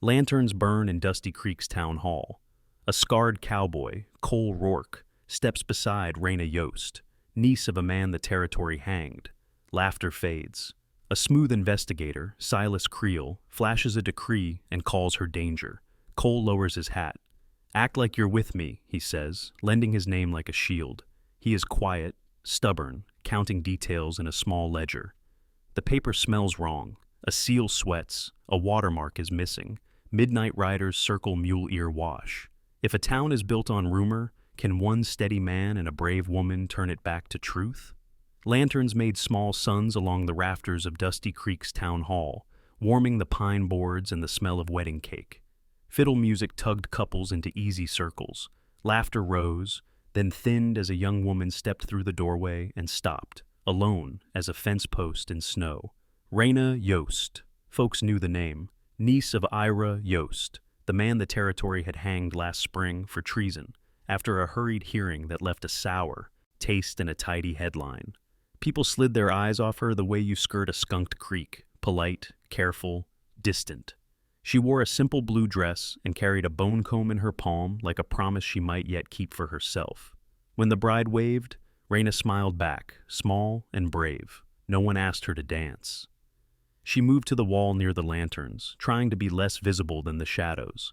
Lanterns burn in Dusty Creek's town hall. A scarred cowboy, Cole Rourke, steps beside Raina Yost, niece of a man the territory hanged. Laughter fades. A smooth investigator, Silas Creel, flashes a decree and calls her danger. Cole lowers his hat. "Act like you're with me," he says, lending his name like a shield. He is quiet, stubborn, counting details in a small ledger. The paper smells wrong. A seal sweats. A watermark is missing. Midnight riders circle Mule Ear Wash. If a town is built on rumor, can one steady man and a brave woman turn it back to truth? Lanterns made small suns along the rafters of Dusty Creek's town hall, warming the pine boards and the smell of wedding cake. Fiddle music tugged couples into easy circles. Laughter rose, then thinned as a young woman stepped through the doorway and stopped, alone as a fence post in snow. Raina Yost. Folks knew the name. Niece of Ira Yost, the man the territory had hanged last spring for treason, after a hurried hearing that left a sour taste in a tidy headline. People slid their eyes off her the way you skirt a skunked creek, polite, careful, distant. She wore a simple blue dress and carried a bone comb in her palm like a promise she might yet keep for herself. When the bride waved, Raina smiled back, small and brave. No one asked her to dance. She moved to the wall near the lanterns, trying to be less visible than the shadows.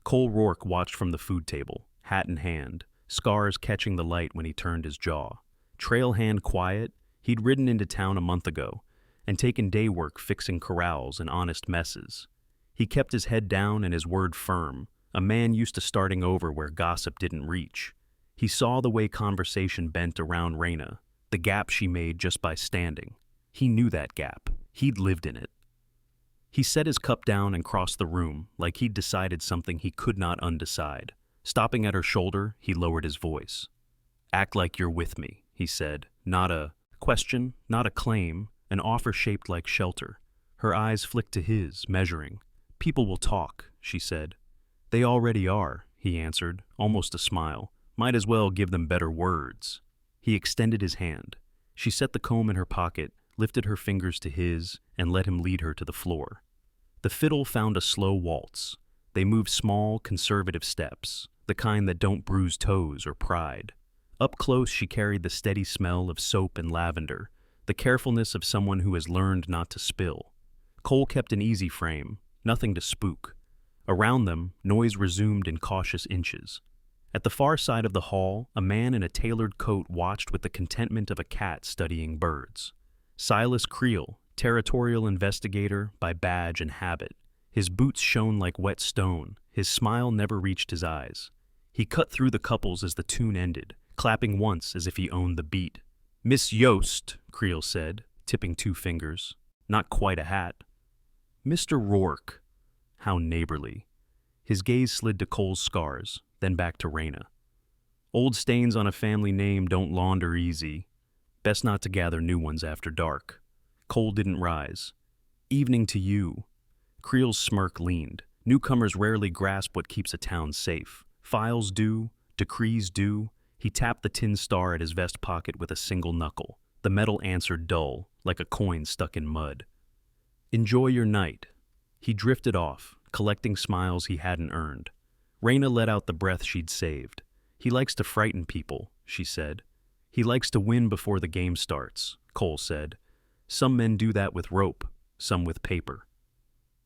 Cole Rourke watched from the food table, hat in hand, scars catching the light when he turned his jaw. Trail hand quiet, he'd ridden into town a month ago and taken day work fixing corrals and honest messes. He kept his head down and his word firm, a man used to starting over where gossip didn't reach. He saw the way conversation bent around Raina, the gap she made just by standing. He knew that gap. He'd lived in it. He set his cup down and crossed the room like he'd decided something he could not undecide. Stopping at her shoulder, he lowered his voice. "Act like you're with me," he said. Not a question, not a claim, an offer shaped like shelter. Her eyes flicked to his, measuring. "People will talk," she said. "They already are," he answered, almost a smile. "Might as well give them better words." He extended his hand. She set the comb in her pocket, lifted her fingers to his, and let him lead her to the floor. The fiddle found a slow waltz. They moved small, conservative steps, the kind that don't bruise toes or pride. Up close she carried the steady smell of soap and lavender, the carefulness of someone who has learned not to spill. Cole kept an easy frame, nothing to spook. Around them, noise resumed in cautious inches. At the far side of the hall, a man in a tailored coat watched with the contentment of a cat studying birds. Silas Creel, territorial investigator by badge and habit. His boots shone like wet stone. His smile never reached his eyes. He cut through the couples as the tune ended, clapping once as if he owned the beat. "Miss Yost," Creel said, tipping 2 fingers. Not quite a hat. "Mr. Rourke." How neighborly. His gaze slid to Cole's scars, then back to Raina. "Old stains on a family name don't launder easy. Best not to gather new ones after dark." Cole didn't rise. "Evening to you." Creel's smirk leaned. Newcomers rarely grasp what keeps a town safe. Files do, decrees do. He tapped the tin star at his vest pocket with a single knuckle. The metal answered dull, like a coin stuck in mud. "Enjoy your night." He drifted off, collecting smiles he hadn't earned. Raina let out the breath she'd saved. "He likes to frighten people," she said. "He likes to win before the game starts," Cole said. "Some men do that with rope, some with paper."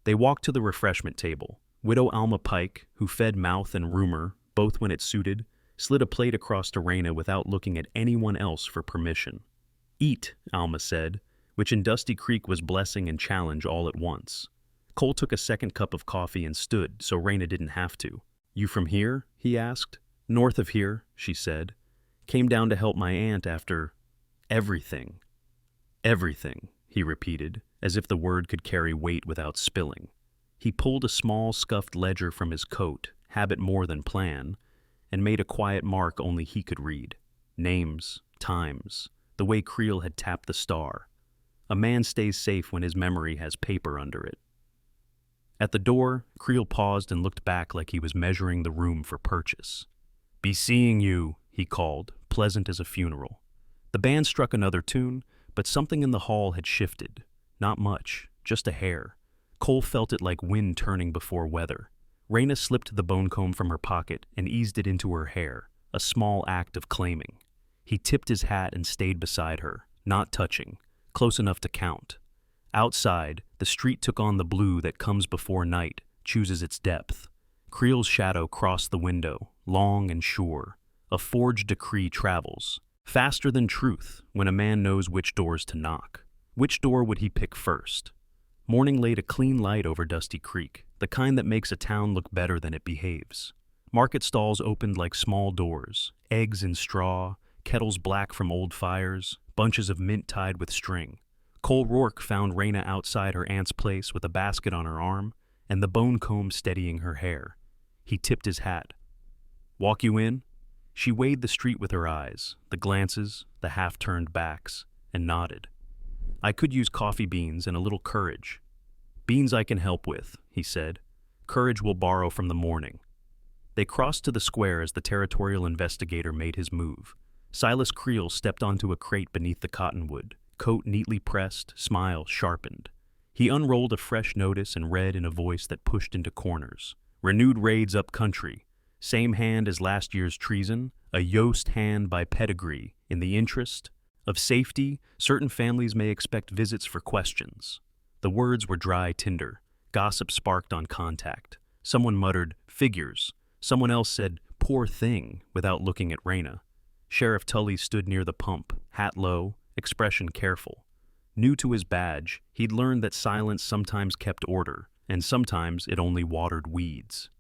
They walked to the refreshment table. Widow Alma Pike, who fed mouth and rumor, both when it suited, slid a plate across to Raina without looking at anyone else for permission. "Eat," Alma said, which in Dusty Creek was blessing and challenge all at once. Cole took a second cup of coffee and stood so Raina didn't have to. "You from here?" he asked. "North of here," she said. "Came down to help my aunt after everything." "Everything," he repeated, as if the word could carry weight without spilling. He pulled a small scuffed ledger from his coat, habit more than plan, and made a quiet mark only he could read. Names, times, the way Creel had tapped the star. A man stays safe when his memory has paper under it. At the door, Creel paused and looked back like he was measuring the room for purchase. "Be seeing you," he called, pleasant as a funeral. The band struck another tune, but something in the hall had shifted. Not much, just a hair. Cole felt it like wind turning before weather. Raina slipped the bone comb from her pocket and eased it into her hair, a small act of claiming. He tipped his hat and stayed beside her, not touching, close enough to count. Outside, the street took on the blue that comes before night chooses its depth. Creel's shadow crossed the window, long and sure. A forged decree travels, faster than truth, when a man knows which doors to knock. Which door would he pick first? Morning laid a clean light over Dusty Creek, the kind that makes a town look better than it behaves. Market stalls opened like small doors, eggs in straw, kettles black from old fires, bunches of mint tied with string. Cole Rourke found Raina outside her aunt's place with a basket on her arm and the bone comb steadying her hair. He tipped his hat. "Walk you in?" She weighed the street with her eyes, the glances, the half-turned backs, and nodded. "I could use coffee beans and a little courage." "Beans I can help with," he said. "Courage we'll borrow from the morning." They crossed to the square as the territorial investigator made his move. Silas Creel stepped onto a crate beneath the cottonwood, coat neatly pressed, smile sharpened. He unrolled a fresh notice and read in a voice that pushed into corners. "Renewed raids up country. Same hand as last year's treason, a Yost hand by pedigree. In the interest of safety, certain families may expect visits for questions." The words were dry tinder. Gossip sparked on contact. Someone muttered, "Figures." Someone else said, "Poor thing," without looking at Raina. Sheriff Tully stood near the pump, hat low, expression careful. New to his badge, he'd learned that silence sometimes kept order, and sometimes it only watered weeds.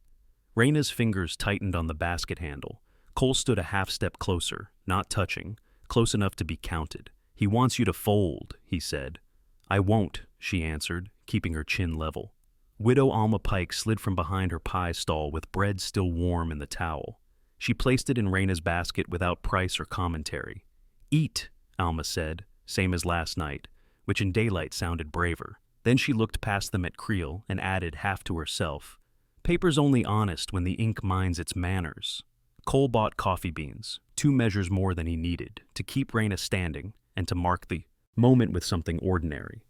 Raina's fingers tightened on the basket handle. Cole stood a half-step closer, not touching, close enough to be counted. "He wants you to fold," he said. "I won't," she answered, keeping her chin level. Widow Alma Pike slid from behind her pie stall with bread still warm in the towel. She placed it in Raina's basket without price or commentary. "Eat," Alma said, same as last night, which in daylight sounded braver. Then she looked past them at Creel and added, half to herself, "Paper's only honest when the ink minds its manners." Cole bought coffee beans, 2 measures more than he needed, to keep Raina standing and to mark the moment with something ordinary.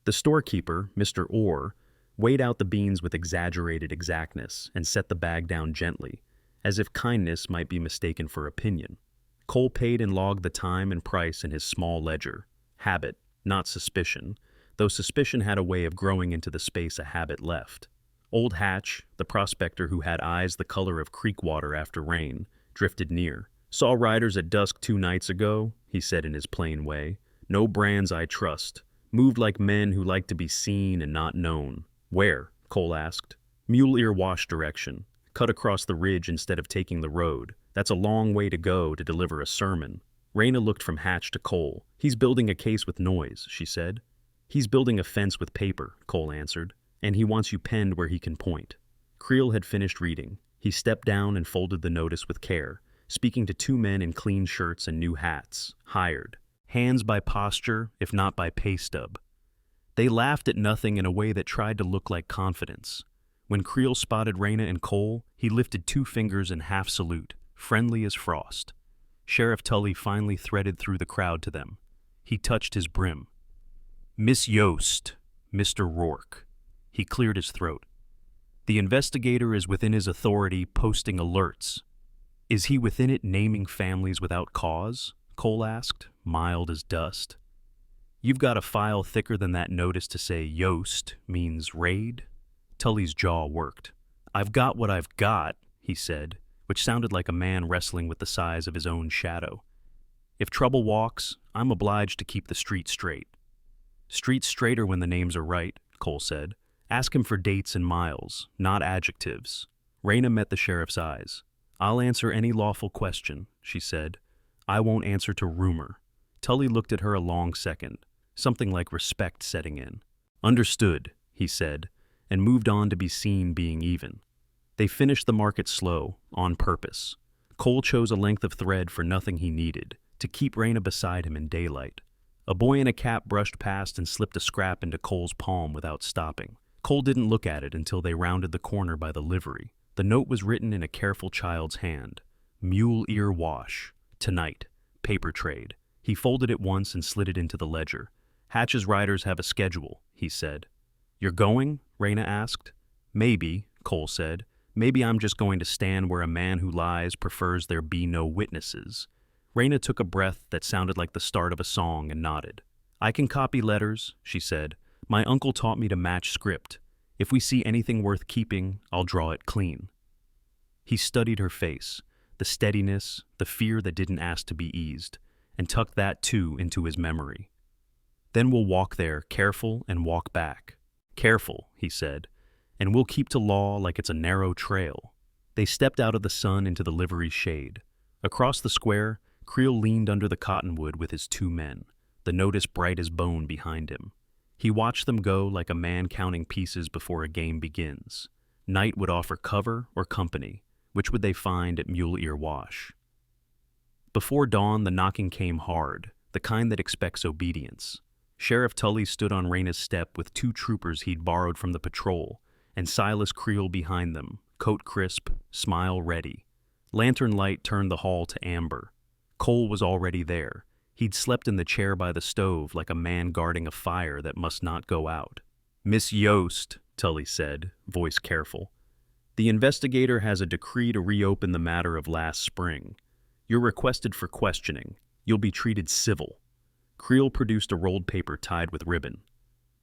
The storekeeper, Mr. Orr, weighed out the beans with exaggerated exactness and set the bag down gently, as if kindness might be mistaken for opinion. Cole paid and logged the time and price in his small ledger. Habit, not suspicion, though suspicion had a way of growing into the space a habit left. Old Hatch, the prospector who had eyes the color of creek water after rain, drifted near. "Saw riders at dusk 2 nights ago," he said in his plain way. "No brands I trust. Moved like men who like to be seen and not known." "Where?" Cole asked. "Mule Ear Wash direction. Cut across the ridge instead of taking the road. That's a long way to go to deliver a sermon." Raina looked from Hatch to Cole. "He's building a case with noise," she said. "He's building a fence with paper," Cole answered. "And he wants you penned where he can point." Creel had finished reading. He stepped down and folded the notice with care, speaking to 2 men in clean shirts and new hats. Hired. Hands by posture, if not by pay stub. They laughed at nothing in a way that tried to look like confidence. When Creel spotted Raina and Cole, he lifted 2 fingers in half salute, friendly as frost. Sheriff Tully finally threaded through the crowd to them. He touched his brim. "Miss Yost, Mr. Rourke." He cleared his throat. "The investigator is within his authority posting alerts." "Is he within it naming families without cause?" Cole asked, mild as dust. "You've got a file thicker than that notice to say Yost means raid?" Tully's jaw worked. "I've got what I've got," he said, which sounded like a man wrestling with the size of his own shadow. "If trouble walks, I'm obliged to keep the street straight." "Street's straighter when the names are right," Cole said. "Ask him for dates and miles, not adjectives." Raina met the sheriff's eyes. "I'll answer any lawful question," she said. "I won't answer to rumor." Tully looked at her a long second, something like respect setting in. "Understood," he said, and moved on to be seen being even. They finished the market slow, on purpose. Cole chose a length of thread for nothing he needed, to keep Raina beside him in daylight. A boy in a cap brushed past and slipped a scrap into Cole's palm without stopping. Cole didn't look at it until they rounded the corner by the livery. The note was written in a careful child's hand. "Mule Ear Wash. Tonight. Paper trade." He folded it once and slid it into the ledger. "Hatch's riders have a schedule," he said. You're going? Raina asked. Maybe, Cole said. Maybe I'm just going to stand where a man who lies prefers there be no witnesses. Raina took a breath that sounded like the start of a song and nodded. I can copy letters, she said. My uncle taught me to match script. If we see anything worth keeping, I'll draw it clean. He studied her face, the steadiness, the fear that didn't ask to be eased, and tucked that too into his memory. Then we'll walk there, careful, and walk back. Careful, he said, and we'll keep to law like it's a narrow trail. They stepped out of the sun into the livery's shade. Across the square, Creel leaned under the cottonwood with his 2 men, the notice bright as bone behind him. He watched them go like a man counting pieces before a game begins. Night would offer cover or company. Which would they find at Mule Ear Wash? Before dawn, the knocking came hard, the kind that expects obedience. Sheriff Tully stood on Raina's step with 2 troopers he'd borrowed from the patrol, and Silas Creel behind them, coat crisp, smile ready. Lantern light turned the hall to amber. Cole was already there. He'd slept in the chair by the stove like a man guarding a fire that must not go out. Miss Yost, Tully said, voice careful. The investigator has a decree to reopen the matter of last spring. You're requested for questioning. You'll be treated civil. Creel produced a rolled paper tied with ribbon.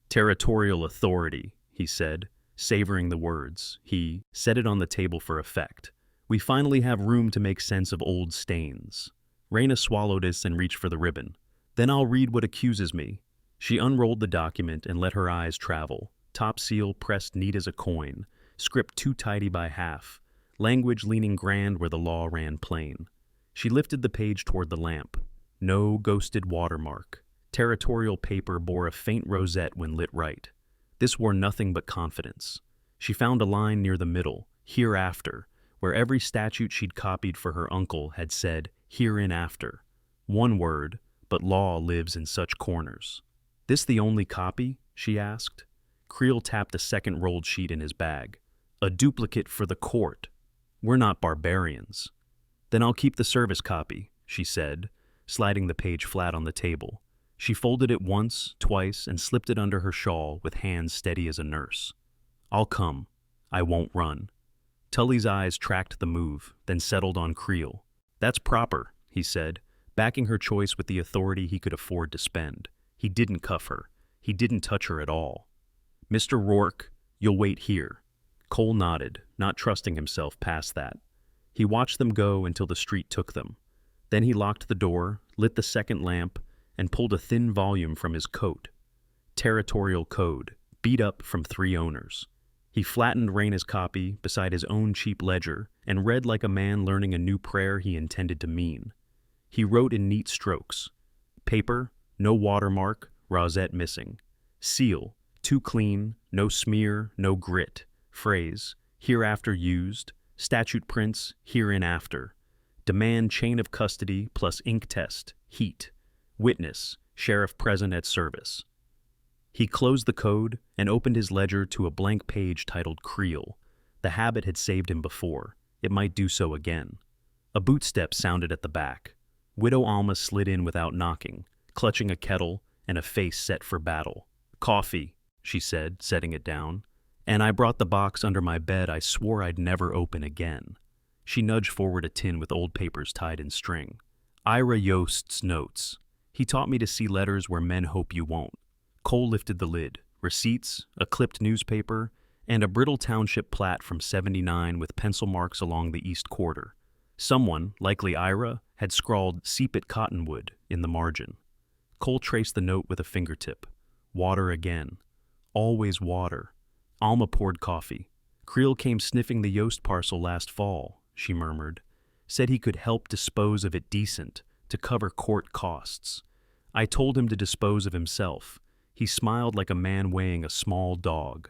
Territorial authority, he said, savoring the words. He set it on the table for effect. We finally have room to make sense of old stains. Raina swallowed this and reached for the ribbon. Then I'll read what accuses me. She unrolled the document and let her eyes travel. Top seal pressed neat as a coin. Script too tidy by half. Language leaning grand where the law ran plain. She lifted the page toward the lamp. No ghosted watermark. Territorial paper bore a faint rosette when lit right. This wore nothing but confidence. She found a line near the middle, hereafter, where every statute she'd copied for her uncle had said hereinafter. One word, but law lives in such corners. This the only copy? She asked. Creel tapped a second rolled sheet in his bag. A duplicate for the court. We're not barbarians. Then I'll keep the service copy, she said, sliding the page flat on the table. She folded it once, twice, and slipped it under her shawl with hands steady as a nurse. I'll come. I won't run. Tully's eyes tracked the move, then settled on Creel. That's proper, he said, backing her choice with the authority he could afford to spend. He didn't cuff her. He didn't touch her at all. Mr. Rourke, you'll wait here. Cole nodded, not trusting himself past that. He watched them go until the street took them. Then he locked the door, lit the second lamp, and pulled a thin volume from his coat. Territorial Code, beat up from 3 owners. He flattened Raina's copy beside his own cheap ledger and read like a man learning a new prayer he intended to mean. He wrote in neat strokes. Paper, no watermark, rosette missing. Seal, too clean, no smear, no grit. Phrase, hereafter used. Statute prints, hereinafter. Demand chain of custody plus ink test, heat. Witness, sheriff present at service. He closed the code and opened his ledger to a blank page titled Creel. The habit had saved him before. It might do so again. A bootstep sounded at the back. Widow Alma slid in without knocking, clutching a kettle and a face set for battle. Coffee, she said, setting it down. And I brought the box under my bed I swore I'd never open again. She nudged forward a tin with old papers tied in string. Ira Yost's notes. He taught me to see letters where men hope you won't. Cole lifted the lid. Receipts, a clipped newspaper, and a Brittle Township plat from '79 with pencil marks along the east quarter. Someone, likely Ira, had scrawled "Seep at Cottonwood" in the margin. Cole traced the note with a fingertip. Water again. Always water. Alma poured coffee. Creel came sniffing the Yost parcel last fall, she murmured. Said he could help dispose of it decent, to cover court costs. I told him to dispose of himself. He smiled like a man weighing a small dog.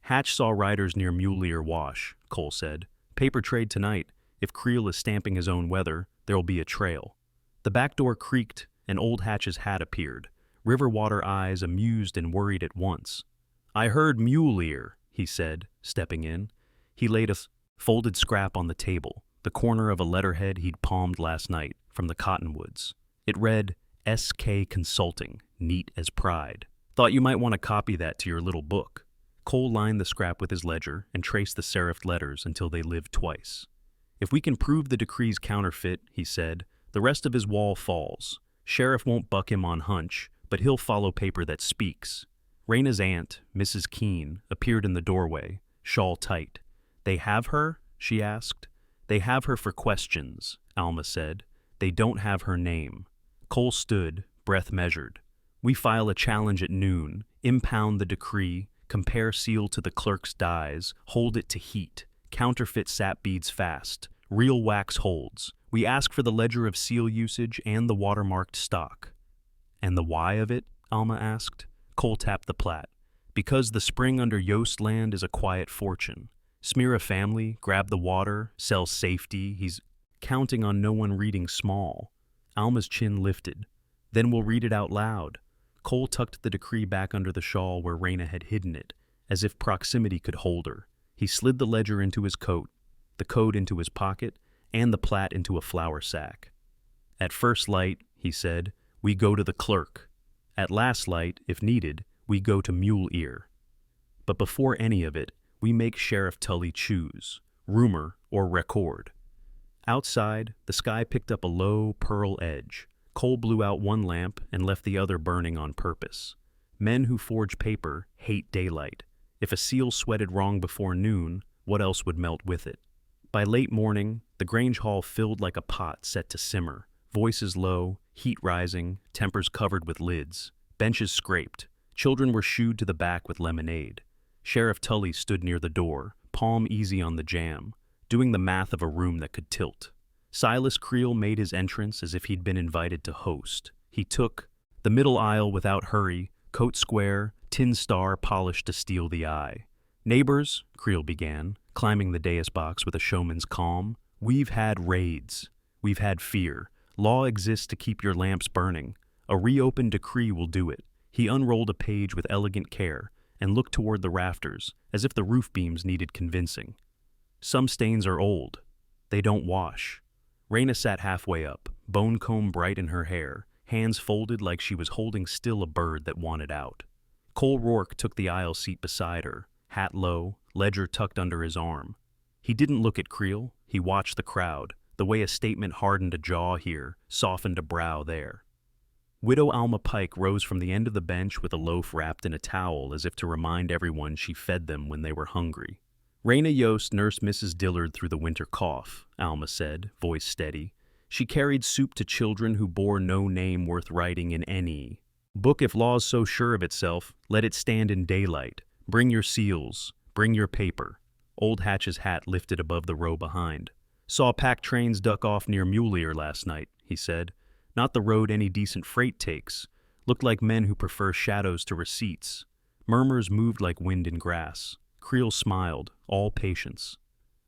Hatch saw riders near Mule Ear Wash, Cole said. Paper trade tonight. If Creel is stamping his own weather, there'll be a trail. The back door creaked, and old Hatch's hat appeared. Riverwater eyes amused and worried at once. I heard Mule Ear, he said, stepping in. He laid a folded scrap on the table, the corner of a letterhead he'd palmed last night from the Cottonwoods. It read, S.K. Consulting, neat as pride. Thought you might want to copy that to your little book. Cole lined the scrap with his ledger and traced the serifed letters until they lived twice. If we can prove the decree's counterfeit, he said, the rest of his wall falls. Sheriff won't buck him on hunch, but he'll follow paper that speaks. Raina's aunt, Mrs. Keene, appeared in the doorway, shawl tight. They have her? She asked. They have her for questions, Alma said. They don't have her name. Cole stood, breath measured. We file a challenge at noon, impound the decree, compare seal to the clerk's dies, hold it to heat, counterfeit sap beads fast, real wax holds. We ask for the ledger of seal usage and the watermarked stock. And the why of it? Alma asked. Cole tapped the plat. Because the spring under Yost land is a quiet fortune. Smear a family, grab the water, sell safety. He's counting on no one reading small. Alma's chin lifted. Then we'll read it out loud. Cole tucked the decree back under the shawl where Raina had hidden it, as if proximity could hold her. He slid the ledger into his coat, the code into his pocket, and the plat into a flour sack. At first light, he said, we go to the clerk. At last light, if needed, we go to Mule Ear. But before any of it, we make Sheriff Tully choose, rumor or record. Outside, the sky picked up a low, pearl edge. Cole blew out one lamp and left the other burning on purpose. Men who forge paper hate daylight. If a seal sweated wrong before noon, what else would melt with it? By late morning, the Grange Hall filled like a pot set to simmer, voices low, heat rising, tempers covered with lids, benches scraped. Children were shooed to the back with lemonade. Sheriff Tully stood near the door, palm easy on the jamb, doing the math of a room that could tilt. Silas Creel made his entrance as if he'd been invited to host. He took the middle aisle without hurry, coat square, tin star polished to steal the eye. Neighbors, Creel began, climbing the dais box with a showman's calm, we've had raids. We've had fear. Law exists to keep your lamps burning. A reopened decree will do it. He unrolled a page with elegant care and looked toward the rafters, as if the roof beams needed convincing. Some stains are old. They don't wash. Raina sat halfway up, bone comb bright in her hair, hands folded like she was holding still a bird that wanted out. Cole Rourke took the aisle seat beside her, hat low, ledger tucked under his arm. He didn't look at Creel, he watched the crowd, the way a statement hardened a jaw here, softened a brow there. Widow Alma Pike rose from the end of the bench with a loaf wrapped in a towel as if to remind everyone she fed them when they were hungry. Raina Yost nursed Mrs. Dillard through the winter cough, Alma said, voice steady. She carried soup to children who bore no name worth writing in any book. If law's so sure of itself, let it stand in daylight. Bring your seals, bring your paper. Old Hatch's hat lifted above the row behind. Saw pack trains duck off near Mule Ear last night, he said. Not the road any decent freight takes. Looked like men who prefer shadows to receipts. Murmurs moved like wind in grass. Creel smiled, all patience.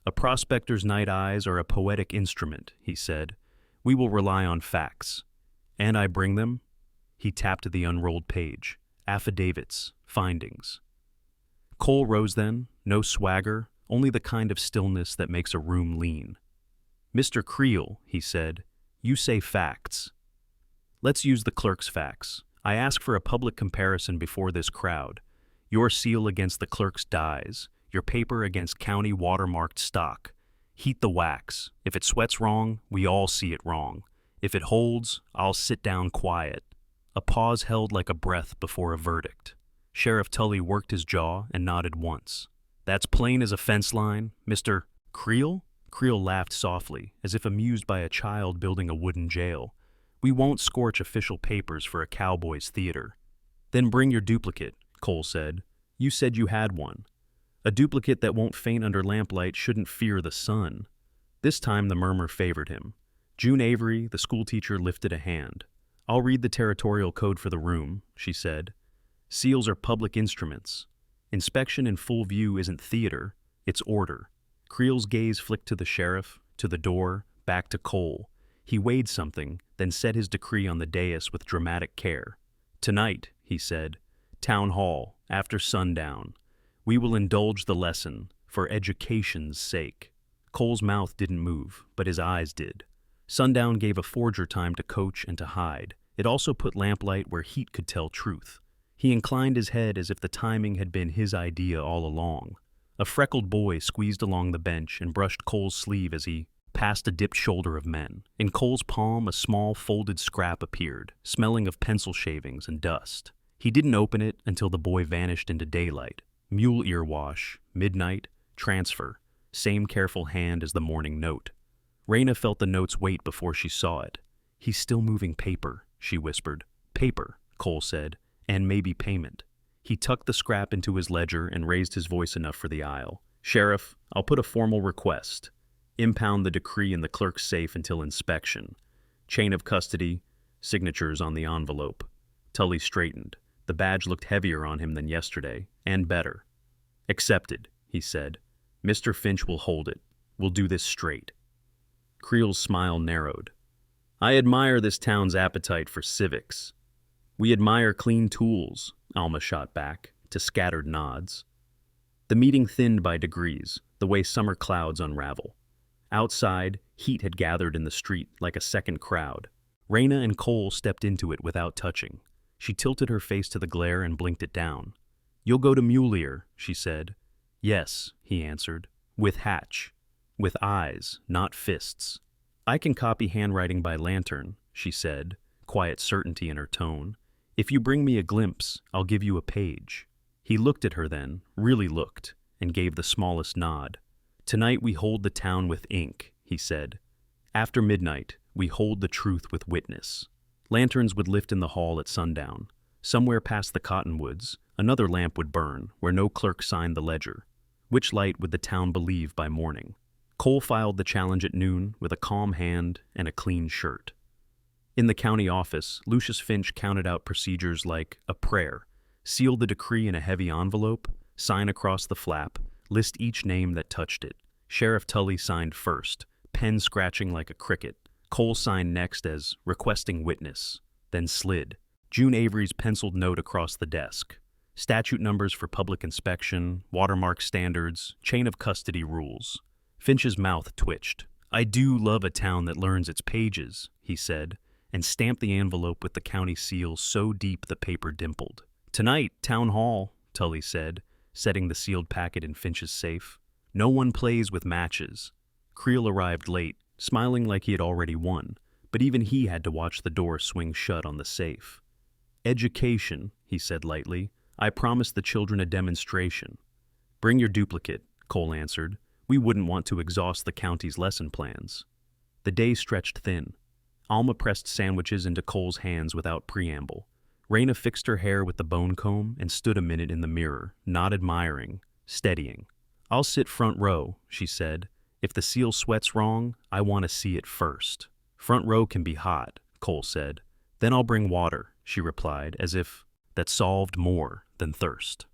A prospector's night eyes are a poetic instrument, he said. We will rely on facts. And I bring them? He tapped the unrolled page. Affidavits, findings. Cole rose then, no swagger, only the kind of stillness that makes a room lean. Mr. Creel, he said, you say facts. Let's use the clerk's facts. I ask for a public comparison before this crowd. Your seal against the clerk's dies, your paper against county watermarked stock. Heat the wax. If it sweats wrong, we all see it wrong. If it holds, I'll sit down quiet. A pause held like a breath before a verdict. Sheriff Tully worked his jaw and nodded once. That's plain as a fence line, Mr. Creel? Creel laughed softly, as if amused by a child building a wooden jail. We won't scorch official papers for a cowboy's theater. Then bring your duplicate, Cole said. You said you had one. A duplicate that won't faint under lamplight shouldn't fear the sun. This time the murmur favored him. June Avery, the schoolteacher, lifted a hand. I'll read the territorial code for the room, she said. Seals are public instruments. Inspection in full view isn't theater, it's order. Creel's gaze flicked to the sheriff, to the door, back to Cole. He weighed something, then said his decree on the dais with dramatic care. Tonight, he said, Town Hall, after sundown. We will indulge the lesson, for education's sake. Cole's mouth didn't move, but his eyes did. Sundown gave a forger time to coach and to hide. It also put lamplight where heat could tell truth. He inclined his head as if the timing had been his idea all along. A freckled boy squeezed along the bench and brushed Cole's sleeve as he passed a dipped shoulder of men. In Cole's palm, a small folded scrap appeared, smelling of pencil shavings and dust. He didn't open it until the boy vanished into daylight. Mule ear wash, midnight, transfer, same careful hand as the morning note. Raina felt the note's weight before she saw it. "He's still moving paper," she whispered. "Paper," Cole said, "and maybe payment." He tucked the scrap into his ledger and raised his voice enough for the aisle. "Sheriff, I'll put a formal request. Impound the decree in the clerk's safe until inspection. Chain of custody, signatures on the envelope." Tully straightened. The badge looked heavier on him than yesterday, and better. "Accepted," he said. "Mr. Finch will hold it. We'll do this straight." Creel's smile narrowed. "I admire this town's appetite for civics." "We admire clean tools," Alma shot back, to scattered nods. The meeting thinned by degrees, the way summer clouds unravel. Outside, heat had gathered in the street like a second crowd. Raina and Cole stepped into it without touching. She tilted her face to the glare and blinked it down. "You'll go to Mule Ear," she said. "Yes," he answered. "With Hatch. With eyes, not fists." "I can copy handwriting by lantern," she said, quiet certainty in her tone. "If you bring me a glimpse, I'll give you a page." He looked at her then, really looked, and gave the smallest nod. "Tonight we hold the town with ink," he said. "After midnight, we hold the truth with witness." Lanterns would lift in the hall at sundown. Somewhere past the cottonwoods, another lamp would burn, where no clerk signed the ledger. Which light would the town believe by morning? Cole filed the challenge at noon with a calm hand and a clean shirt. In the county office, Lucius Finch counted out procedures like a prayer, seal the decree in a heavy envelope, sign across the flap, list each name that touched it. Sheriff Tully signed first, pen scratching like a cricket. Cole signed next as requesting witness, then slid. June Avery's penciled note across the desk. Statute numbers for public inspection, watermark standards, chain of custody rules. Finch's mouth twitched. "I do love a town that learns its pages," he said, and stamped the envelope with the county seal so deep the paper dimpled. "Tonight, town hall," Tully said, setting the sealed packet in Finch's safe. "No one plays with matches." Creel arrived late, smiling like he had already won, but even he had to watch the door swing shut on the safe. "Education," he said lightly. "I promised the children a demonstration." "Bring your duplicate," Cole answered. "We wouldn't want to exhaust the county's lesson plans." The day stretched thin. Alma pressed sandwiches into Cole's hands without preamble. Raina fixed her hair with the bone comb and stood a minute in the mirror, not admiring, steadying. "I'll sit front row," she said. "If the seal sweats wrong, I want to see it first." "Front row can be hot," Cole said. "Then I'll bring water," she replied, as if that solved more than thirst.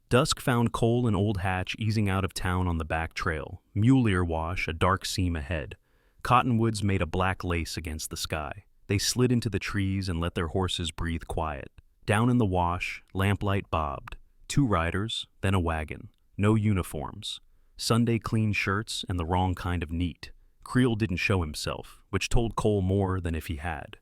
Dusk found Cole and Old Hatch easing out of town on the back trail, Mule Ear wash a dark seam ahead. Cottonwoods made a black lace against the sky. They slid into the trees and let their horses breathe quiet. Down in the wash, lamplight bobbed. 2 riders, then a wagon. No uniforms. Sunday clean shirts and the wrong kind of neat. Creel didn't show himself, which told Cole more than if he had.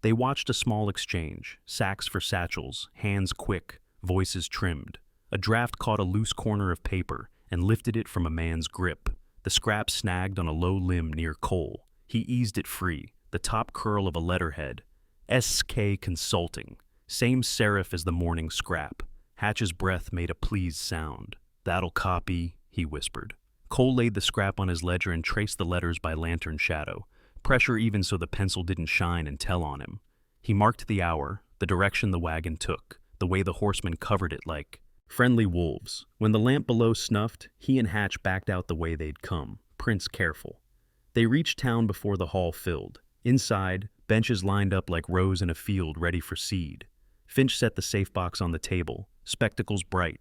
They watched a small exchange, sacks for satchels, hands quick, voices trimmed. A draft caught a loose corner of paper and lifted it from a man's grip. The scrap snagged on a low limb near Cole. He eased it free, the top curl of a letterhead. "S.K. Consulting." Same serif as the morning scrap. Hatch's breath made a pleased sound. "That'll copy," he whispered. Cole laid the scrap on his ledger and traced the letters by lantern shadow, pressure even so the pencil didn't shine and tell on him. He marked the hour, the direction the wagon took, the way the horsemen covered it like friendly wolves. When the lamp below snuffed, he and Hatch backed out the way they'd come, prints careful. They reached town before the hall filled. Inside, benches lined up like rows in a field ready for seed. Finch set the safe box on the table, spectacles bright.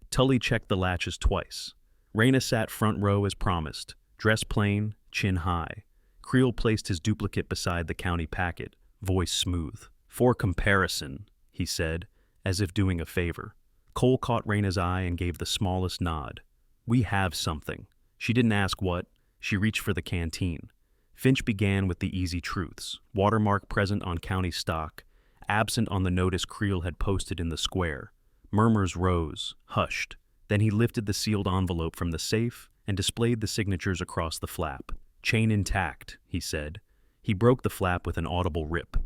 Tully checked the latches twice. Raina sat front row as promised, dress plain, chin high. Creel placed his duplicate beside the county packet, voice smooth. "For comparison," he said, as if doing a favor. Cole caught Raina's eye and gave the smallest nod. "We have something." She didn't ask what. She reached for the canteen. Finch began with the easy truths. Watermark present on county stock. absent on the notice Creel had posted in the square. Murmurs rose, hushed. Then he lifted the sealed envelope from the safe and displayed the signatures across the flap. "Chain intact," he said. He broke the flap with an audible rip.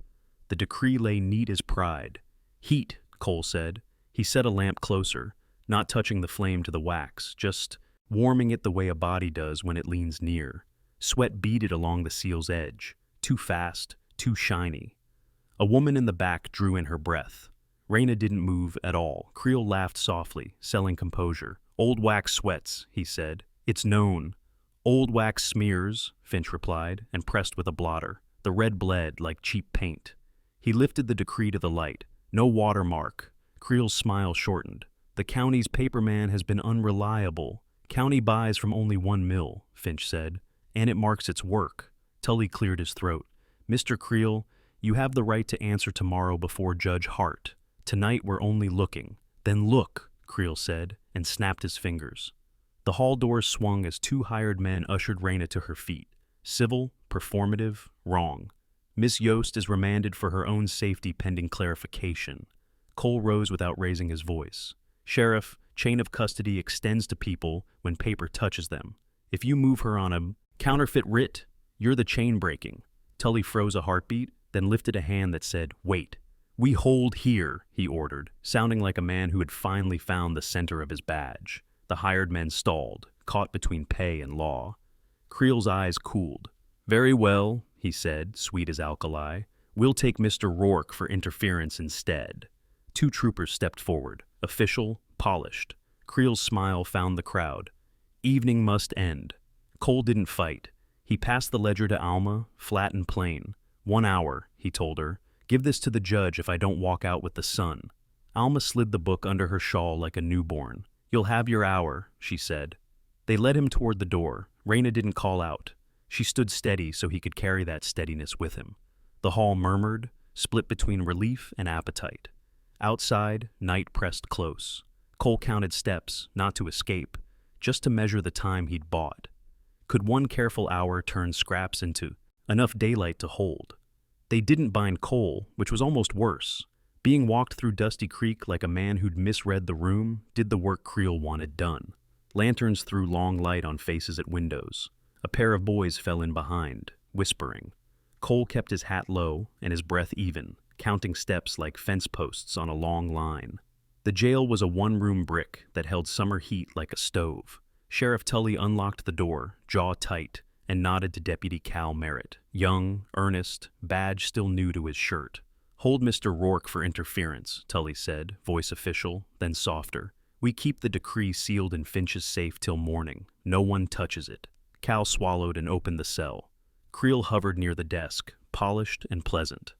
The decree lay neat as pride. "Heat," Cole said. He set a lamp closer, not touching the flame to the wax, just warming it the way a body does when it leans near. Sweat beaded along the seal's edge, too fast, too shiny. A woman in the back drew in her breath. Raina didn't move at all. Creel laughed softly, selling composure. "Old wax sweats," he said. "It's known." "Old wax smears," Finch replied, and pressed with a blotter. The red bled like cheap paint. He lifted the decree to the light. "No watermark." Creel's smile shortened. "The county's paperman has been unreliable. County buys from only one mill," Finch said, "and it marks its work." Tully cleared his throat. "Mr. Creel, you have the right to answer tomorrow before Judge Hart. Tonight we're only looking." "Then look," Creel said, and snapped his fingers. The hall doors swung as two hired men ushered Raina to her feet. Civil, performative, wrong. "Miss Yost is remanded for her own safety pending clarification." Cole rose without raising his voice. "Sheriff, chain of custody extends to people when paper touches them. If you move her on a counterfeit writ, you're the chain breaking." Tully froze a heartbeat, then lifted a hand that said, "Wait." "We hold here," he ordered, sounding like a man who had finally found the center of his badge. The hired men stalled, caught between pay and law. Creel's eyes cooled. "Very well," he said, sweet as alkali. "We'll take Mr. Rourke for interference instead." Two troopers stepped forward, official, polished. Creel's smile found the crowd. Evening must end. Cole didn't fight. He passed the ledger to Alma, flat and plain. 1 hour, he told her. "Give this to the judge if I don't walk out with the sun." Alma slid the book under her shawl like a newborn. "You'll have your hour," she said. They led him toward the door. Raina didn't call out. She stood steady so he could carry that steadiness with him. The hall murmured, split between relief and appetite. Outside, night pressed close. Cole counted steps, not to escape, just to measure the time he'd bought. Could one careful hour turn scraps into enough daylight to hold? They didn't bind Cole, which was almost worse. Being walked through Dusty Creek like a man who'd misread the room did the work Creel wanted done. Lanterns threw long light on faces at windows. A pair of boys fell in behind, whispering. Cole kept his hat low and his breath even, counting steps like fence posts on a long line. The jail was a one-room brick that held summer heat like a stove. Sheriff Tully unlocked the door, jaw tight, and nodded to Deputy Cal Merritt, young, earnest, badge still new to his shirt. "Hold Mr. Rourke for interference," Tully said, voice official, then softer. "We keep the decree sealed in Finch's safe till morning. No one touches it." Cal swallowed and opened the cell. Creel hovered near the desk, polished and pleasant.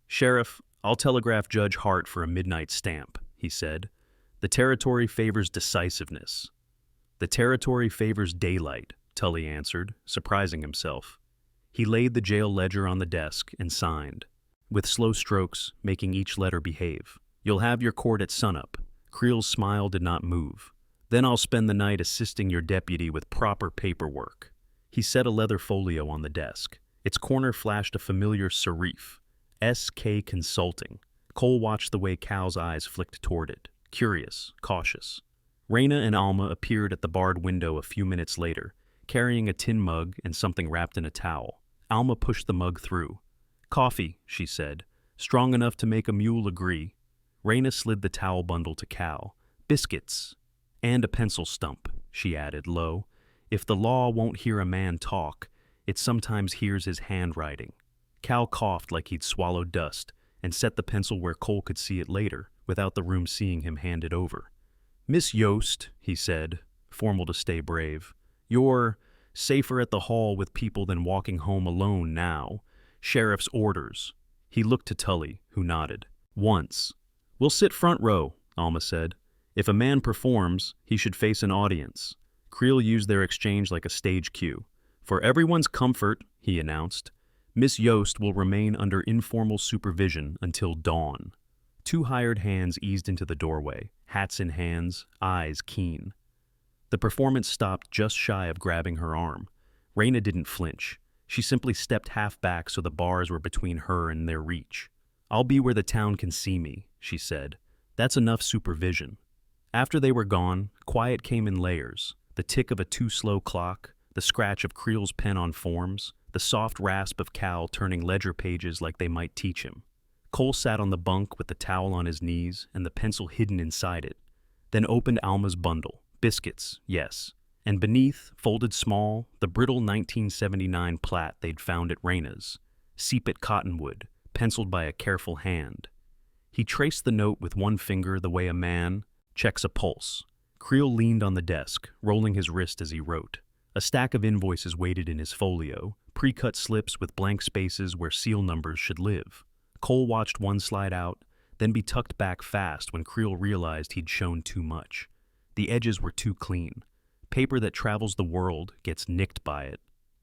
"Sheriff, I'll telegraph Judge Hart for a midnight stamp," he said. "The territory favors decisiveness." "The territory favors daylight," Tully answered, surprising himself. He laid the jail ledger on the desk and signed, with slow strokes, making each letter behave. "You'll have your court at sunup." Creel's smile did not move. "Then I'll spend the night assisting your deputy with proper paperwork." He set a leather folio on the desk. Its corner flashed a familiar serif, S.K. Consulting. Cole watched the way Cal's eyes flicked toward it, curious, cautious. Raina and Alma appeared at the barred window a few minutes later, carrying a tin mug and something wrapped in a towel. Alma pushed the mug through. "Coffee," she said, "strong enough to make a mule agree." Raina slid the towel bundle to Cal. "Biscuits. And a pencil stump," she added, low. "If the law won't hear a man talk, it sometimes hears his handwriting." Cal coughed like he'd swallowed dust and set the pencil where Cole could see it later, without the room seeing him hand it over. "Miss Yost," he said, formal to stay brave, "you're safer at the hall with people than walking home alone now. Sheriff's orders." He looked to Tully, who nodded. "Once." "We'll sit front row," Alma said. "If a man performs, he should face an audience." Creel used their exchange like a stage cue. "For everyone's comfort," he announced, "Miss Yost will remain under informal supervision until dawn." Two hired hands eased into the doorway, hats in hands, eyes keen. The performance stopped just shy of grabbing her arm. Raina didn't flinch. She simply stepped half back so the bars were between her and their reach. I'll be where the town can see me, she said. That's enough supervision. After they were gone, quiet came in layers. The tick of a too-slow clock, the scratch of Creel's pen on forms, the soft rasp of Cal turning ledger pages like they might teach him. Cole sat on the bunk with the towel on his knees and the pencil hidden inside it, then opened Alma's bundle. Biscuits, yes. And beneath, folded small, the brittle 1979 plat they'd found at Rayna's, sepet cottonwood, penciled by a careful hand. He traced the note with one finger the way a man checks a pulse. Creel leaned on the desk, rolling his wrist as he wrote. A stack of invoices waited in his folio, pre-cut slips with blank spaces where seal numbers should live. Cole watched one slide out, then be tucked back fast when Creel realized he'd shown too much. The edges were too clean. Paper that travels the world gets nicked by it.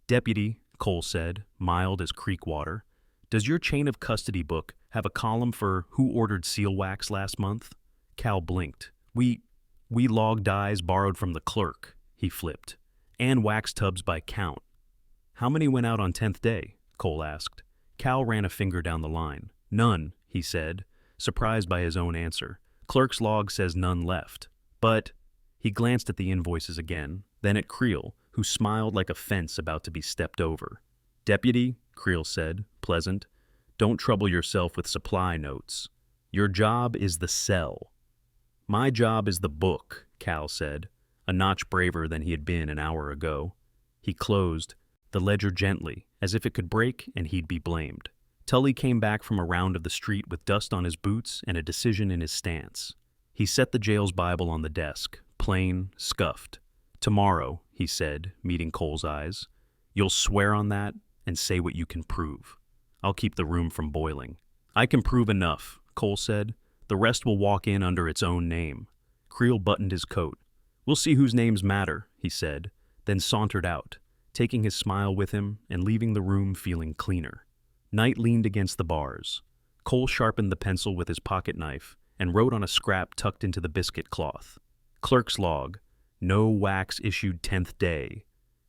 Deputy, Cole said, mild as creek water, does your chain of custody book have a column for who ordered seal wax last month? Cal blinked. We log dyes borrowed from the clerk, he flipped, and wax tubs by count. How many went out on 10th day? Cole asked. Cal ran a finger down the line. None, he said, surprised by his own answer. Clerk's log says none left. But he glanced at the invoices again, then at Creel, who smiled like a fence about to be stepped over. Deputy, Creel said, pleasant, don't trouble yourself with supply notes. Your job is the cell. My job is the book, Cal said, a notch braver than he had been an hour ago. He closed the ledger gently, as if it could break and he'd be blamed. Tully came back from a round of the street with dust on his boots and a decision in his stance. He set the jail's Bible on the desk, plain, scuffed. Tomorrow, he said, meeting Cole's eyes, you'll swear on that and say what you can prove. I'll keep the room from boiling. I can prove enough, Cole said. The rest will walk in under its own name. Creel buttoned his coat. We'll see whose names matter, he said, then sauntered out, taking his smile with him and leaving the room feeling cleaner. Knight leaned against the bars. Cole sharpened the pencil with his pocket knife and wrote on a scrap tucked into the biscuit cloth. Clerk's log, no wax issued 10th day.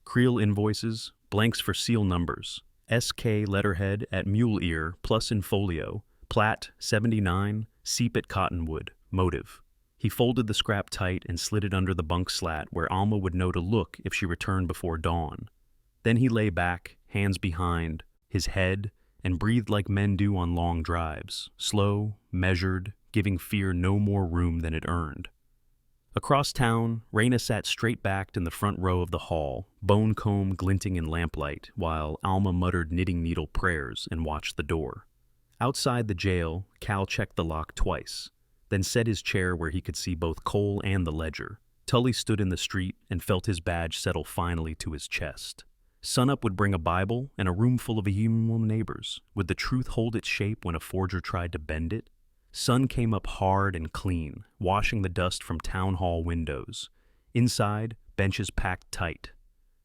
Creel invoices, blanks for seal numbers. SK letterhead at mule ear plus in folio. Plat 79, sepet cottonwood, motive. He folded the scrap tight and slid it under the bunk slat where Alma would know to look if she returned before dawn. Then he lay back, hands behind, his head, and breathed like men do on long drives, slow, measured, giving fear no more room than it earned. Across town, Rayna sat straight-backed in the front row of the hall, bone comb glinting in lamplight, while Alma muttered knitting needle prayers and watched the door. Outside the jail, Cal checked the lock twice, then set his chair where he could see both Cole and the ledger. Tully stood in the street and felt his badge settle finally to his chest. Sunup would bring a Bible and a room full of human neighbors. Would the truth hold its shape when a forger tried to bend it? Sun came up hard and clean, washing the dust from town hall windows. Inside, benches packed tight.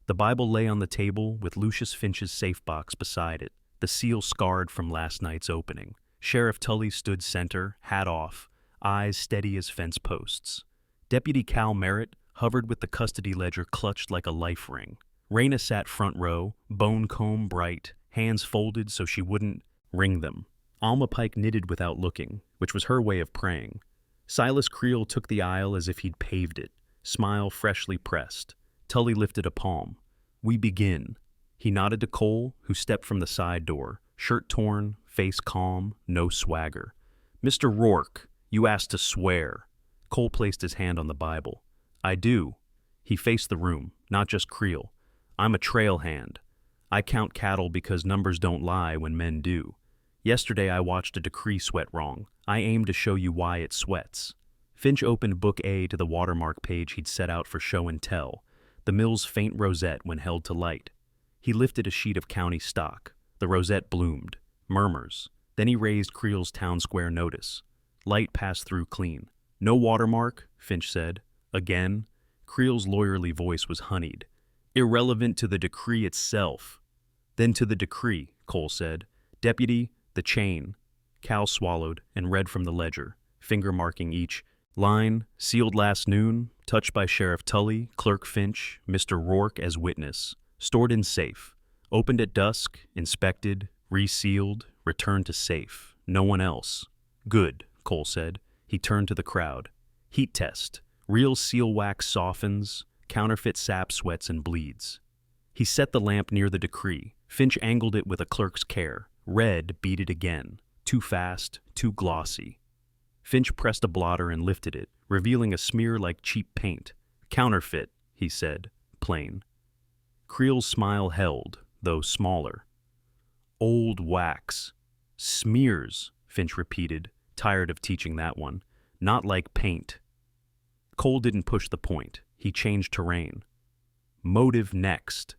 The Bible lay on the table with Lucius Finch's safe box beside it, the seal scarred from last night's opening. Sheriff Tully stood center, hat off, eyes steady as fence posts. Deputy Cal Merritt hovered with the custody ledger clutched like a life ring. Rayna sat front row, bone comb bright, hands folded so she wouldn't wring them. Alma Pike knitted without looking, which was her way of praying. Silas Creel took the aisle as if he'd paved it, smile freshly pressed. Tully lifted a palm. We begin. He nodded to Cole, who stepped from the side door, shirt torn, face calm, no swagger. Mr. Rourke, you asked to swear. Cole placed his hand on the Bible. I do. He faced the room, not just Creel. I'm a trail hand. I count cattle because numbers don't lie when men do. Yesterday I watched a decree sweat wrong. I aim to show you why it sweats. Finch opened Book A to the watermark page he'd set out for show and tell, the mill's faint rosette when held to light. He lifted a sheet of county stock. The rosette bloomed. Murmurs. Then he raised Creel's town square notice. Light passed through clean. No watermark, Finch said. Again. Creel's lawyerly voice was honeyed. Irrelevant to the decree itself. Then to the decree, Cole said. Deputy, the chain. Cal swallowed and read from the ledger, finger marking each line, sealed last noon, touched by Sheriff Tully, Clerk Finch, Mr. Rourke as witness, stored in safe, opened at dusk, inspected, resealed, returned to safe. No one else. Good, Cole said. He turned to the crowd. Heat test. Real seal wax softens, counterfeit sap sweats and bleeds. He set the lamp near the decree. Finch angled it with a clerk's care. Red beat it again. Too fast, too glossy. Finch pressed a blotter and lifted it, revealing a smear like cheap paint. Counterfeit, he said, plain. Creel's smile held, though smaller. Old wax. Smears, Finch repeated, tired of teaching that one. Not like paint. Cole didn't push the point. He changed terrain. Motive next.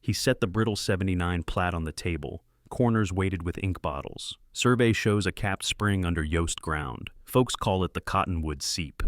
He set the brittle 79 plat on the table, corners weighted with ink bottles. Survey shows a capped spring under Yost ground. Folks call it the cottonwood seep.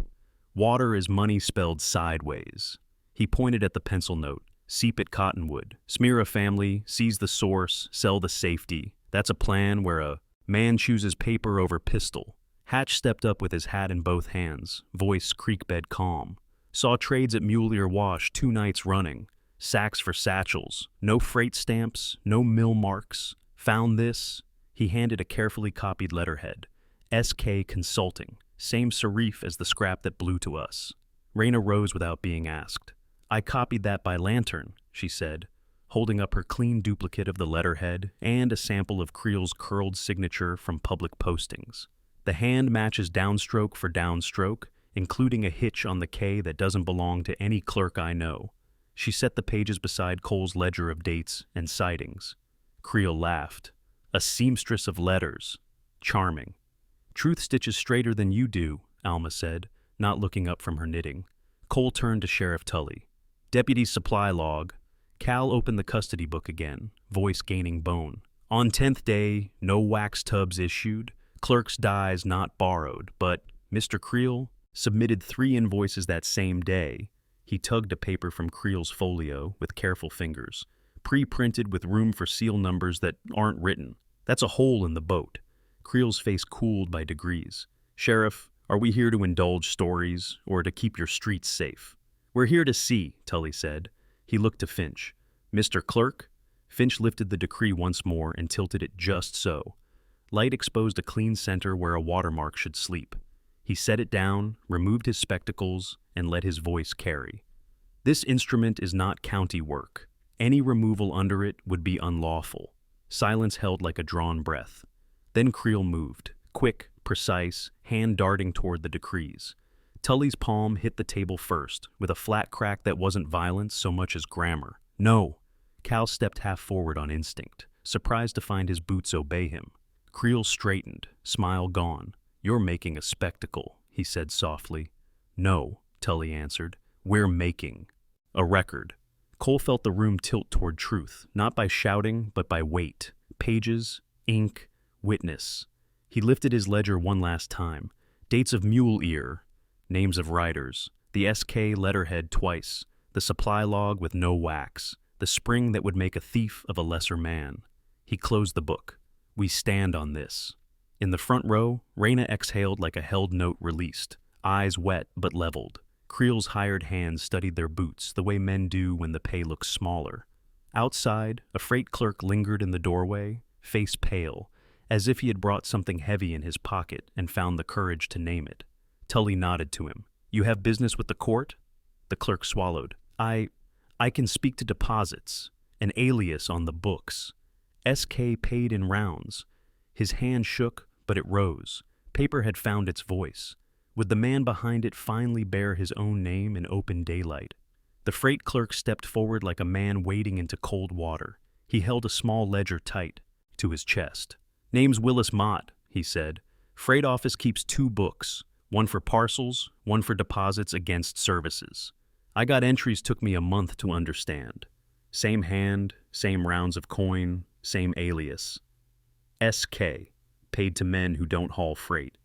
Water is money spelled sideways. He pointed at the pencil note. Seep at Cottonwood. Smear a family, seize the source, sell the safety. That's a plan where a man chooses paper over pistol. Hatch stepped up with his hat in both hands, voice creek-bed calm. Saw trades at Muleer Wash 2 nights running. Sacks for satchels. No freight stamps, no mill marks. Found this. He handed a carefully copied letterhead. SK Consulting. Same serif as the scrap that blew to us. Raina rose without being asked. I copied that by lantern, she said, holding up her clean duplicate of the letterhead and a sample of Creel's curled signature from public postings. The hand matches downstroke for downstroke, including a hitch on the K that doesn't belong to any clerk I know. She set the pages beside Cole's ledger of dates and sightings. Creel laughed. A seamstress of letters. Charming. Truth stitches straighter than you do, Alma said, not looking up from her knitting. Cole turned to Sheriff Tully. Deputy supply log. Cal opened the custody book again, voice gaining bone. On 10th day, no wax tubs issued. Clerk's dies not borrowed, but Mr. Creel submitted 3 invoices that same day. He tugged a paper from Creel's folio with careful fingers. Pre-printed with room for seal numbers that aren't written. That's a hole in the boat. Creel's face cooled by degrees. Sheriff, are we here to indulge stories or to keep your streets safe? We're here to see, Tully said. He looked to Finch. Mr. Clerk? Finch lifted the decree once more and tilted it just so. Light exposed a clean center where a watermark should sleep. He set it down, removed his spectacles, and let his voice carry. This instrument is not county work. Any removal under it would be unlawful. Silence held like a drawn breath. Then Creel moved, quick, precise, hand darting toward the decrees. Tully's palm hit the table first, with a flat crack that wasn't violence so much as grammar. No! Cal stepped half forward on instinct, surprised to find his boots obey him. Creel straightened, smile gone. You're making a spectacle, he said softly. No, Tully answered. We're making a record. Cole felt the room tilt toward truth, not by shouting, but by weight. Pages, ink, witness. He lifted his ledger one last time. Dates of mule ear, names of riders, the SK letterhead twice, the supply log with no wax, the spring that would make a thief of a lesser man. He closed the book. We stand on this. In the front row, Raina exhaled like a held note released, eyes wet but leveled. Creel's hired hands studied their boots the way men do when the pay looks smaller. Outside, a freight clerk lingered in the doorway, face pale, as if he had brought something heavy in his pocket and found the courage to name it. Tully nodded to him. You have business with the court? The clerk swallowed. I can speak to deposits, an alias on the books. SK paid in rounds. His hand shook, but it rose. Paper had found its voice. Would the man behind it finally bear his own name in open daylight? The freight clerk stepped forward like a man wading into cold water. He held a small ledger tight to his chest. Name's Willis Mott, he said. Freight office keeps 2 books, one for parcels, one for deposits against services. I got entries took me a month to understand. Same hand, same rounds of coin, same alias. SK, paid to men who don't haul freight.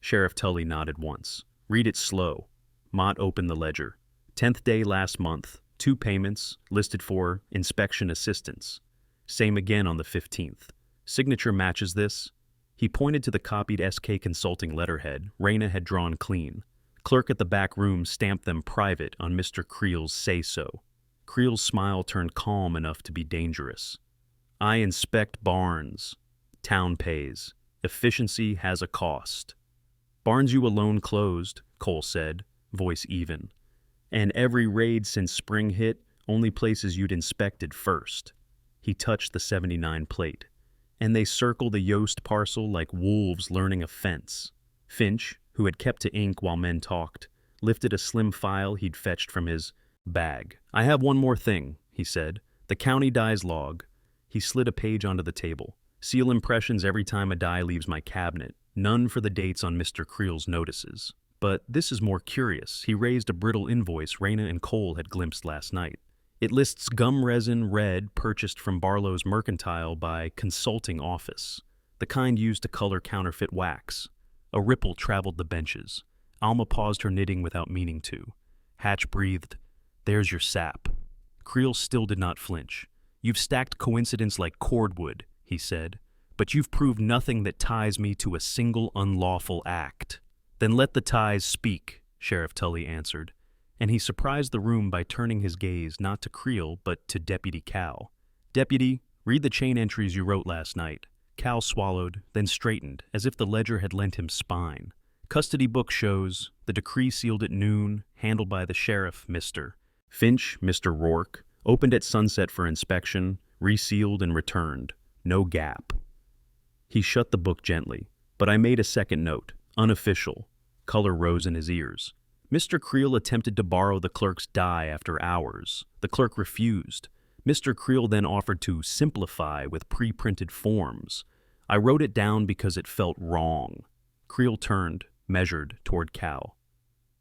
Sheriff Tully nodded once. Read it slow. Mott opened the ledger. 10th day last month, 2 payments, listed for inspection assistance. Same again on the 15th. Signature matches this. He pointed to the copied SK Consulting letterhead Raina had drawn clean. Clerk at the back room stamped them private on Mr. Creel's say-so. Creel's smile turned calm enough to be dangerous. I inspect barns. Town pays. Efficiency has a cost. Barnes you alone closed, Cole said, voice even. And every raid since spring hit, only places you'd inspected first. He touched the 79 plate. And they circle the Yost parcel like wolves learning a fence. Finch, who had kept to ink while men talked, lifted a slim file he'd fetched from his bag. I have one more thing, he said. The county dies log. He slid a page onto the table. Seal impressions every time a die leaves my cabinet. None for the dates on Mr. Creel's notices. But this is more curious. He raised a brittle invoice Raina and Cole had glimpsed last night. It lists gum resin red purchased from Barlow's Mercantile by Consulting Office, the kind used to color counterfeit wax. A ripple traveled the benches. Alma paused her knitting without meaning to. Hatch breathed, "There's your sap." Creel still did not flinch. "You've stacked coincidence like cordwood," he said, "but you've proved nothing that ties me to a single unlawful act." "Then let the ties speak," Sheriff Tully answered, and he surprised the room by turning his gaze not to Creel but to Deputy Cal. "Deputy, read the chain entries you wrote last night." Cal swallowed, then straightened, as if the ledger had lent him spine. "Custody book shows, the decree sealed at noon, handled by the sheriff, Mr. Finch, Mr. Rourke, opened at sunset for inspection, resealed and returned. No gap." He shut the book gently, but I made a second note, unofficial. Color rose in his ears. Mr. Creel attempted to borrow the clerk's die after hours. The clerk refused. Mr. Creel then offered to simplify with pre-printed forms. I wrote it down because it felt wrong. Creel turned, measured, toward Cal.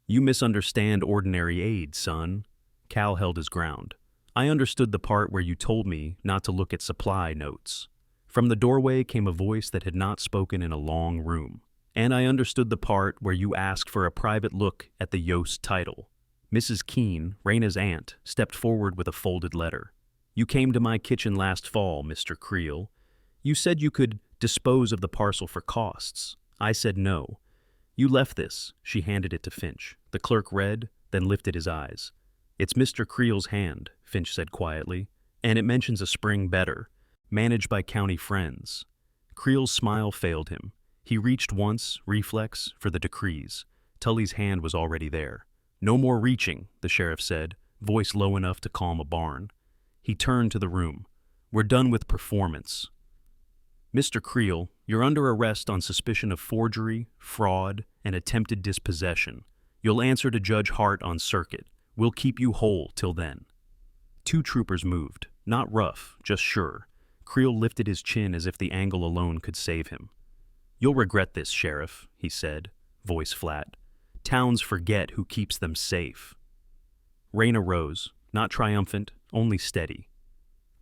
"You misunderstand ordinary aid, son." Cal held his ground. "I understood the part where you told me not to look at supply notes." From the doorway came a voice that had not spoken in a long room. "And I understood the part where you asked for a private look at the Yost title." Mrs. Keene, Raina's aunt, stepped forward with a folded letter. "You came to my kitchen last fall, Mr. Creel. You said you could dispose of the parcel for costs. I said no. You left this." She handed it to Finch. The clerk read, then lifted his eyes. "It's Mr. Creel's hand," Finch said quietly, "and it mentions a spring better, managed by county friends." Creel's smile failed him. He reached once, reflex, for the decrees. Tully's hand was already there. "No more reaching," the sheriff said, voice low enough to calm a barn. He turned to the room. "We're done with performance. Mr. Creel, you're under arrest on suspicion of forgery, fraud, and attempted dispossession. You'll answer to Judge Hart on circuit. We'll keep you whole till then." Two troopers moved, not rough, just sure. Creel lifted his chin as if the angle alone could save him. "You'll regret this, Sheriff," he said, voice flat. "Towns forget who keeps them safe." Raina rose, not triumphant, only steady.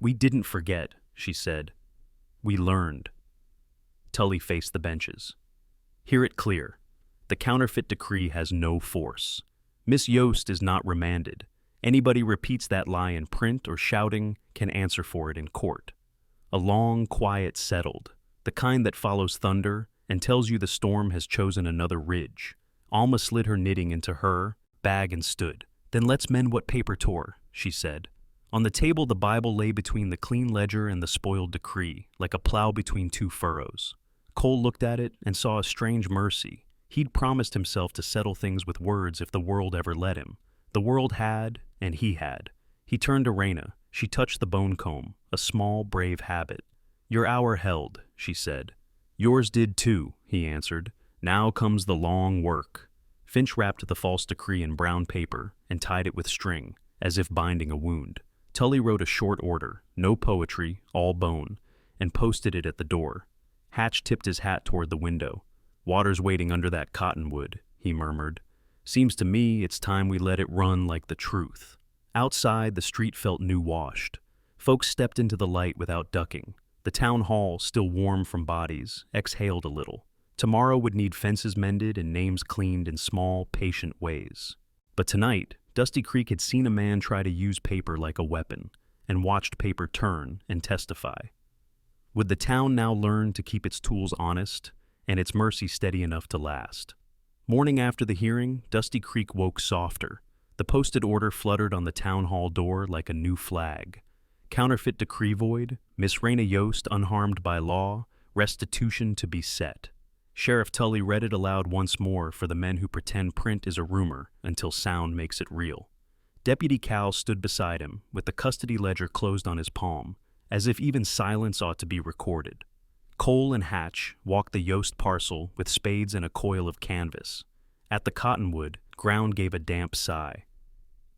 "We didn't forget," she said. "We learned." Tully faced the benches. "Hear it clear. The counterfeit decree has no force. Miss Yost is not remanded. Anybody repeats that lie in print or shouting can answer for it in court." A long quiet settled, the kind that follows thunder and tells you the storm has chosen another ridge. Alma slid her knitting into her bag and stood. "Then let's mend what paper tore," she said. On the table the Bible lay between the clean ledger and the spoiled decree, like a plow between two furrows. Cole looked at it and saw a strange mercy. He'd promised himself to settle things with words if the world ever let him. The world had, and he had. He turned to Raina. She touched the bone comb, a small, brave habit. "Your hour held," she said. "Yours did too," he answered. "Now comes the long work." Finch wrapped the false decree in brown paper and tied it with string, as if binding a wound. Tully wrote a short order, no poetry, all bone, and posted it at the door. Hatch tipped his hat toward the window. "Water's waiting under that cottonwood," he murmured. "Seems to me it's time we let it run like the truth." Outside, the street felt new-washed. Folks stepped into the light without ducking. The town hall, still warm from bodies, exhaled a little. Tomorrow would need fences mended and names cleaned in small, patient ways. But tonight, Dusty Creek had seen a man try to use paper like a weapon, and watched paper turn and testify. Would the town now learn to keep its tools honest, and its mercy steady enough to last? Morning after the hearing, Dusty Creek woke softer. The posted order fluttered on the town hall door like a new flag. Counterfeit decree void, Miss Raina Yost unharmed by law, restitution to be set. Sheriff Tully read it aloud once more for the men who pretend print is a rumor until sound makes it real. Deputy Cal stood beside him, with the custody ledger closed on his palm, as if even silence ought to be recorded. Cole and Hatch walked the Yost parcel with spades and a coil of canvas. At the cottonwood, ground gave a damp sigh.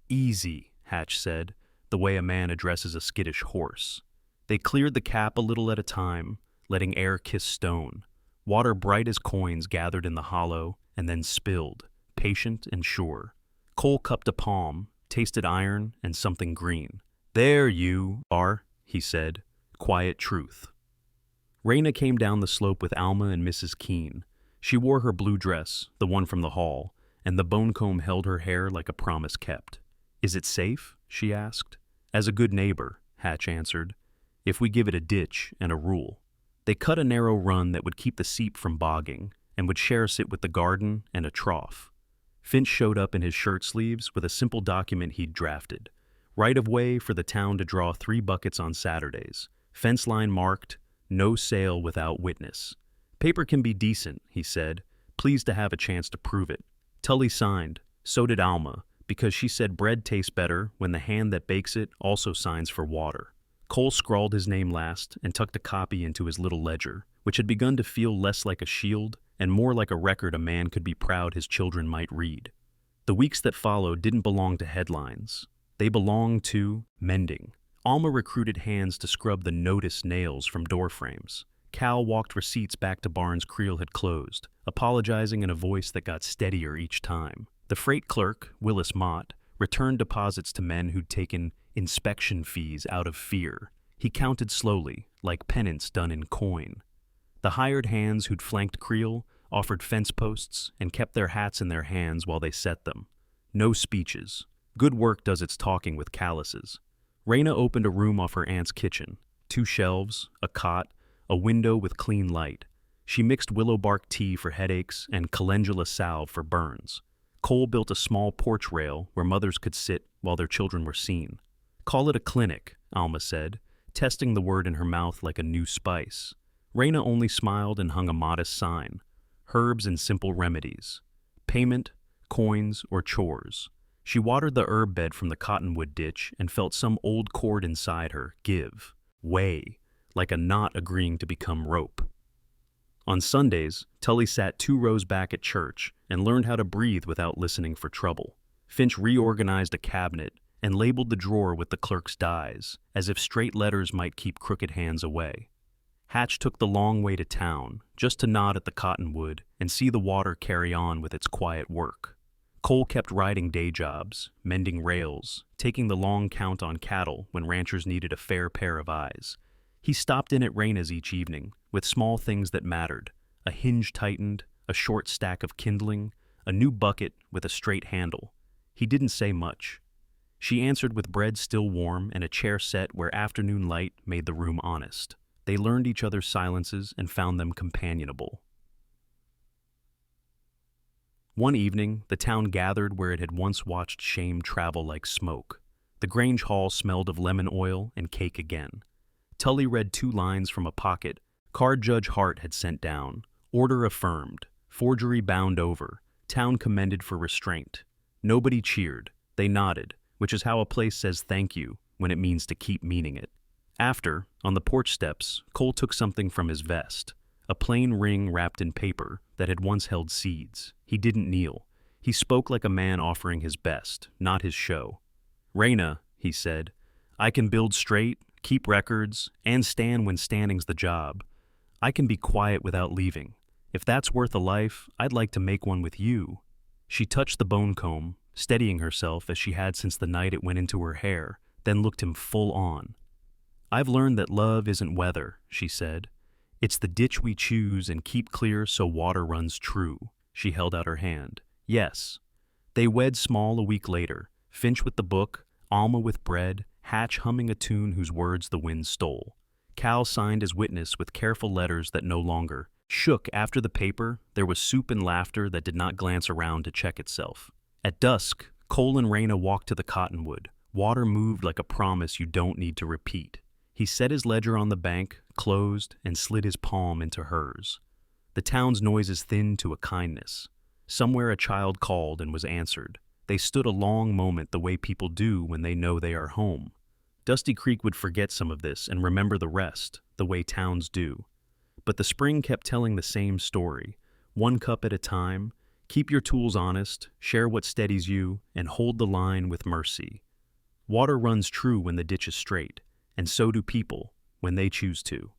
"Easy," Hatch said, the way a man addresses a skittish horse. They cleared the cap a little at a time, letting air kiss stone. Water bright as coins gathered in the hollow and then spilled, patient and sure. Cole cupped a palm, tasted iron and something green. "There you are," he said, quiet truth. Raina came down the slope with Alma and Mrs. Keene. She wore her blue dress, the one from the hall, and the bone comb held her hair like a promise kept. "Is it safe?" she asked. "As a good neighbor," Hatch answered, "if we give it a ditch and a rule." They cut a narrow run that would keep the seep from bogging and would share it with the garden and a trough. Finch showed up in his shirt sleeves with a simple document he'd drafted. Right of way for the town to draw 3 buckets on Saturdays. Fence line marked, "No sale without witness." "Paper can be decent," he said, pleased to have a chance to prove it. Tully signed. So did Alma, because she said bread tastes better when the hand that bakes it also signs for water. Cole scrawled his name last and tucked a copy into his little ledger, which had begun to feel less like a shield and more like a record a man could be proud his children might read. The weeks that followed didn't belong to headlines. They belonged to mending. Alma recruited hands to scrub the notice nails from door frames. Cal walked receipts back to barns Creel had closed, apologizing in a voice that got steadier each time. The freight clerk, Willis Mott, returned deposits to men who'd taken inspection fees out of fear. He counted slowly, like penance done in coin. The hired hands who'd flanked Creel offered fence posts and kept their hats in their hands while they set them. No speeches. Good work does its talking with calluses. Raina opened a room off her aunt's kitchen. 2 shelves, a cot, a window with clean light. She mixed willow bark tea for headaches and calendula salve for burns. Cole built a small porch rail where mothers could sit while their children were seen. "Call it a clinic," Alma said, testing the word in her mouth like a new spice. Raina only smiled and hung a modest sign. Herbs and simple remedies. Payment, coins, or chores. She watered the herb bed from the cottonwood ditch and felt some old cord inside her give, weigh, like a knot agreeing to become rope. On Sundays, Tully sat 2 rows back at church and learned how to breathe without listening for trouble. Finch reorganized a cabinet and labeled the drawer with the clerk's dies, as if straight letters might keep crooked hands away. Hatch took the long way to town, just to nod at the cottonwood and see the water carry on with its quiet work. Cole kept riding day jobs, mending rails, taking the long count on cattle when ranchers needed a fair pair of eyes. He stopped in at Raina's each evening, with small things that mattered: a hinge tightened, a short stack of kindling, a new bucket with a straight handle. He didn't say much. She answered with bread still warm and a chair set where afternoon light made the room honest. They learned each other's silences and found them companionable. One evening, the town gathered where it had once watched shame travel like smoke. The Grange Hall smelled of lemon oil and cake again. Tully read 2 lines from a pocket Card Judge Hart had sent down. Order affirmed. Forgery bound over. Town commended for restraint. Nobody cheered. They nodded, which is how a place says thank you when it means to keep meaning it. After, on the porch steps, Cole took something from his vest. A plain ring wrapped in paper that had once held seeds. He didn't kneel. He spoke like a man offering his best, not his show. "Raina," he said, "I can build straight, keep records, and stand when standing's the job. I can be quiet without leaving. If that's worth a life, I'd like to make one with you." She touched the bone comb, steadying herself as she had since the night it went into her hair, then looked him full on. "I've learned that love isn't weather," she said. "It's the ditch we choose and keep clear so water runs true." She held out her hand. "Yes." They wed small a week later, Finch with the book, Alma with bread, Hatch humming a tune whose words the wind stole. Cal signed as witness with careful letters that no longer shook. After the paper, there was soup and laughter that did not glance around to check itself. At dusk, Cole and Raina walked to the cottonwood. Water moved like a promise you don't need to repeat. He set his ledger on the bank, closed, and slid his palm into hers. The town's noises thinned to a kindness. Somewhere a child called and was answered. They stood a long moment the way people do when they know they are home. Dusty Creek would forget some of this and remember the rest, the way towns do. But the spring kept telling the same story, one cup at a time. Keep your tools honest, share what steadies you, and hold the line with mercy. Water runs true when the ditch is straight, and so do people when they choose to.